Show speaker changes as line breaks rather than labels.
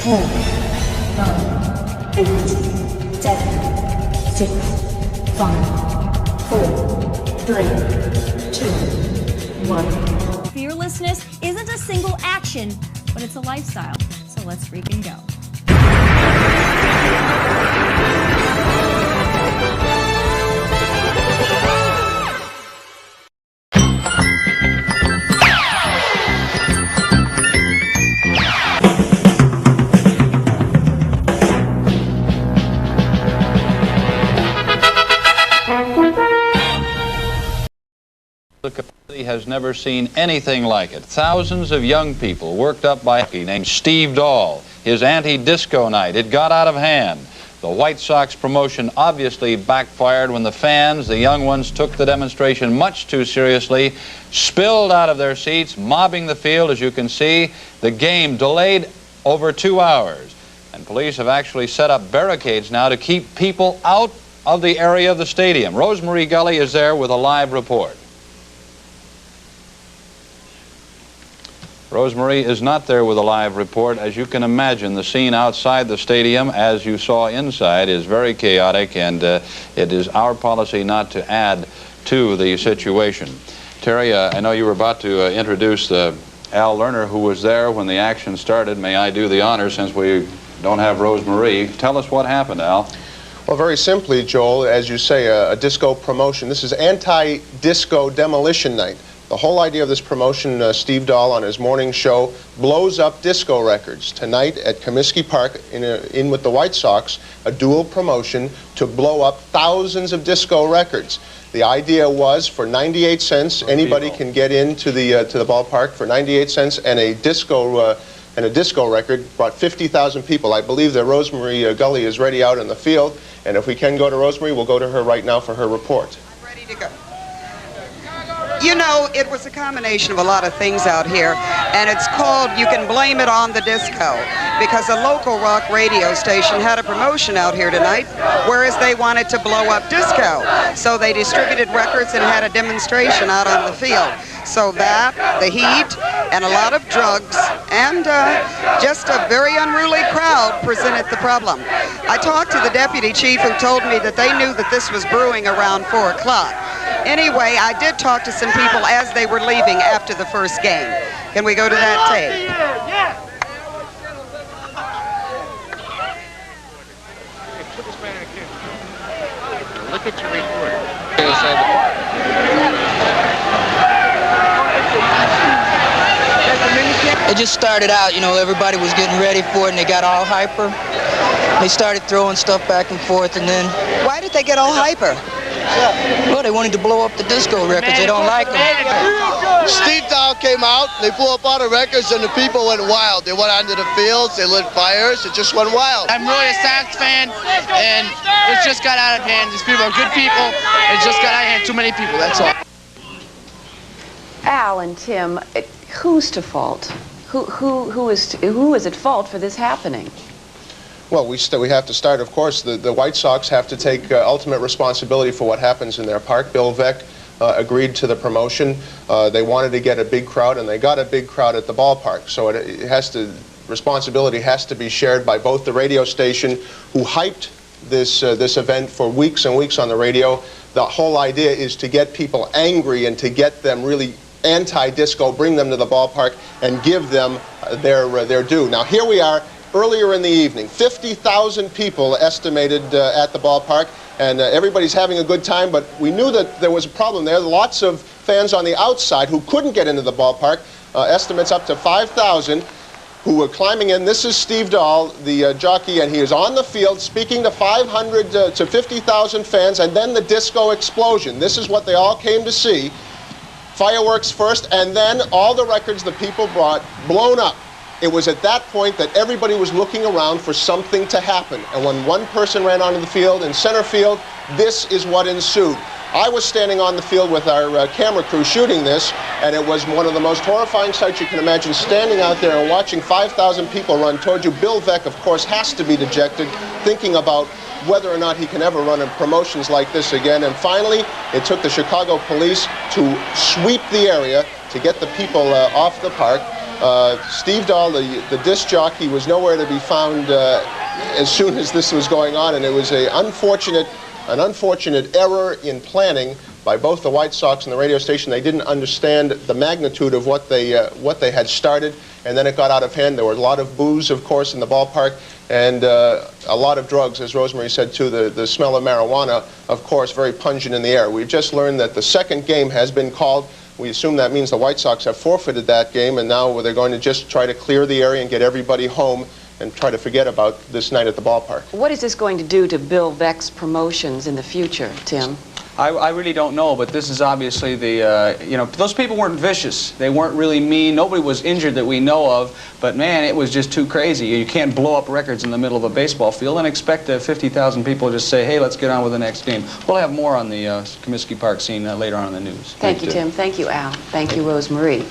4, 9, 8, 7, 6, 5, 4, 3, 2, 1.
Fearlessness isn't a single action, but it's a lifestyle. So let's freaking go.
The community has never seen anything like it. Thousands of young people worked up by a named Steve Dahl. His anti-disco night, it got out of hand. The White Sox promotion obviously backfired when the fans, the young ones, took the demonstration much too seriously, spilled out of their seats, mobbing the field, as you can see. The game delayed over 2 hours. And police have actually set up barricades now to keep people out of the area of the stadium. Rosemarie Gully is there with a live report. Rosemarie is not there with a live report. As you can imagine, the scene outside the stadium, as you saw inside, is very chaotic, and it is our policy not to add to the situation. Terry, I know you were about to introduce Al Lerner, who was there when the action started. May I do the honor, since we don't have Rosemarie? Tell us what happened, Al.
Well, very simply, Joel, as you say, a disco promotion. This is anti-disco demolition night. The whole idea of this promotion, Steve Dahl on his morning show blows up disco records. Tonight at Comiskey Park, in with the White Sox, a dual promotion to blow up thousands of disco records. The idea was for 98 cents, anybody can get into the ballpark for 98 cents, and a disco record brought 50,000 people. I believe that Rosemarie Gully is ready out in the field, and if we can go to Rosemarie, we'll go to her right now for her report.
I'm ready to go. You know, it was a combination of a lot of things out here, and it's called, you can blame it on the disco, because a local rock radio station had a promotion out here tonight, whereas they wanted to blow up disco. So they distributed records and had a demonstration out on the field. So that, the heat, and a lot of drugs, and just a very unruly crowd presented the problem. I talked to the deputy chief, who told me that they knew that this was brewing around 4 o'clock. Anyway, I did talk to some people as they were leaving after the first game. Can we go to that tape?
Look at your report.
It just started out, you know, everybody was getting ready for it, and they got all hyper. They started throwing stuff back and forth, and then...
Why did they get all hyper?
Well, they wanted to blow up the disco records. They don't like them.
Steve Dahl came out, they blew up all the records, and the people went wild. They went onto the fields, they lit fires, it just went wild.
I'm really a Sox fan, and it just got out of hand. These people are good people, it just got out of hand. Too many people, that's all.
Al and Tim, who's to fault? Who is at fault for this happening?
Well, we have to start, of course, the White Sox have to take ultimate responsibility for what happens in their park. Bill Veeck agreed to the promotion. They wanted to get a big crowd, and they got a big crowd at the ballpark. So responsibility has to be shared by both the radio station, who hyped this event for weeks and weeks on the radio. The whole idea is to get people angry and to get them really anti-disco, bring them to the ballpark, and give them their due. Now, here we are. Earlier in the evening, 50,000 people estimated at the ballpark, and everybody's having a good time, but we knew that there was a problem there. Lots of fans on the outside who couldn't get into the ballpark, estimates up to 5,000, who were climbing in. This is Steve Dahl, the jockey, and he is on the field speaking to 500 to 50,000 fans, and then the disco explosion. This is what they all came to see. Fireworks first, and then all the records the people brought blown up. It was at that point that everybody was looking around for something to happen. And when one person ran onto the field in center field, this is what ensued. I was standing on the field with our camera crew shooting this, and it was one of the most horrifying sights you can imagine, standing out there and watching 5,000 people run toward you. Bill Veeck, of course, has to be dejected, thinking about whether or not he can ever run in promotions like this again. And finally, it took the Chicago police to sweep the area, to to get the people off the park. Steve Dahl, the disc jockey, was nowhere to be found as soon as this was going on, and it was an unfortunate error in planning by both the White Sox and the radio station. They didn't understand the magnitude of what they had started, and then it got out of hand. There were a lot of booze, of course, in the ballpark, and a lot of drugs, as Rosemary said too. The smell of marijuana, of course, very pungent in the air. We've just learned that the second game has been called. We assume that means the White Sox have forfeited that game, and now they're going to just try to clear the area and get everybody home and try to forget about this night at the ballpark.
What is this going to do to Bill Veeck's promotions in the future, Tim?
I really don't know, but this is obviously the, you know, those people weren't vicious. They weren't really mean. Nobody was injured that we know of, but man, it was just too crazy. You can't blow up records in the middle of a baseball field and expect 50,000 people to just say, hey, let's get on with the next game. We'll have more on the Comiskey Park scene later on in the news.
Thank you, Tim. Thank you, Al. Thank you, Rosemarie.